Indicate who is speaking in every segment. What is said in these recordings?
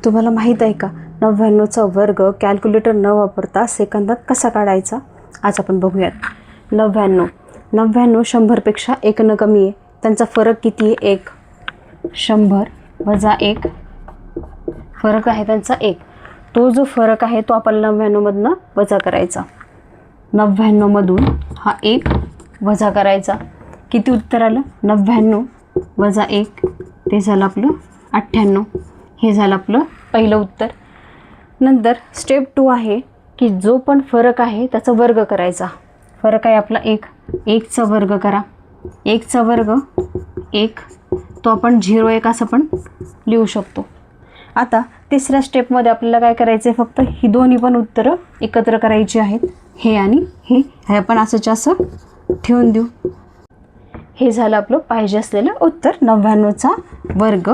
Speaker 1: तुम्हाला माहीत आहे का 99चा वर्ग कॅल्क्युलेटर न वापरता सेकंदात कसा काढायचा? आज आपण बघूयात. 99 100पेक्षा 1 न कमी आहे. त्यांचा फरक किती आहे? 1. 100 वजा 1 फरक आहे त्यांचा 1. तो जो फरक आहे तो आपण 99मधनं वजा करायचा. 99मधून हा 1 वजा करायचा. किती उत्तर आलं? 99 वजा 1 ते झालं आपलं 98. हे झालं आपलं पहिलं उत्तर. नंतर स्टेप 2 आहे की जो पण फरक आहे त्याचा वर्ग करायचा. फरक आहे आपला 1. 1चा वर्ग करा. 1चा वर्ग 1 तो आपण 01 असं पण लिहू शकतो. आता तिसऱ्या स्टेपमध्ये आपल्याला काय करायचं आहे? फक्त ही दोन्ही पण उत्तरं एकत्र करायची आहेत. हे आणि हे आपण असंच्या असं ठेवून देऊ. हे झालं आपलं पाहिजे असलेलं उत्तर. 99चा वर्ग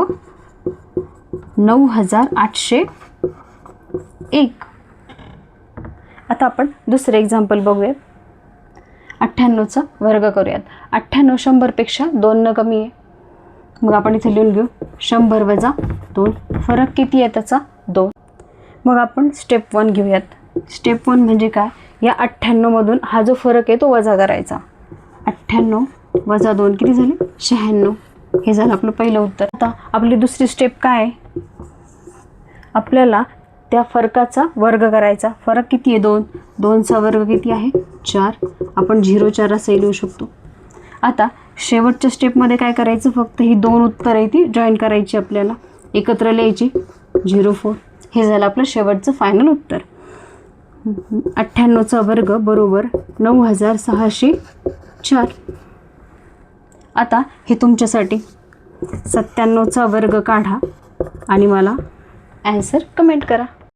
Speaker 1: 9801. आता आपण दुसरे एक्झाम्पल बघूयात. 98चा वर्ग करूयात. 98 100पेक्षा 2 न कमी आहे. मग आपण इथे लिहून घेऊ 100 वजा 2. फरक किती आहे त्याचा? 2. मग आपण स्टेप 1 घेऊयात. स्टेप 1 म्हणजे काय? या 98मधून हा जो फरक आहे तो वजा करायचा. 98 वजा 2 किती झाले? 96. हे झालं आपलं पहिलं उत्तर. आता आपली दुसरी स्टेप काय आहे? आपल्याला त्या फरकाचा वर्ग करायचा. फरक किती आहे? 2. 2चा वर्ग किती आहे? 4. आपण 04 असंही लिहू शकतो. आता शेवटच्या स्टेपमध्ये काय करायचं? फक्त ही 2 उत्तरं आहे ती जॉईन करायची आपल्याला. एकत्र लिहायची 04. हे झालं आपलं शेवटचं फायनल उत्तर. 98चा वर्ग बरोबर 9604. आता हे तुमच्यासाठी 97चा वर्ग काढा आणि मला ॲन्सर कमेंट करा.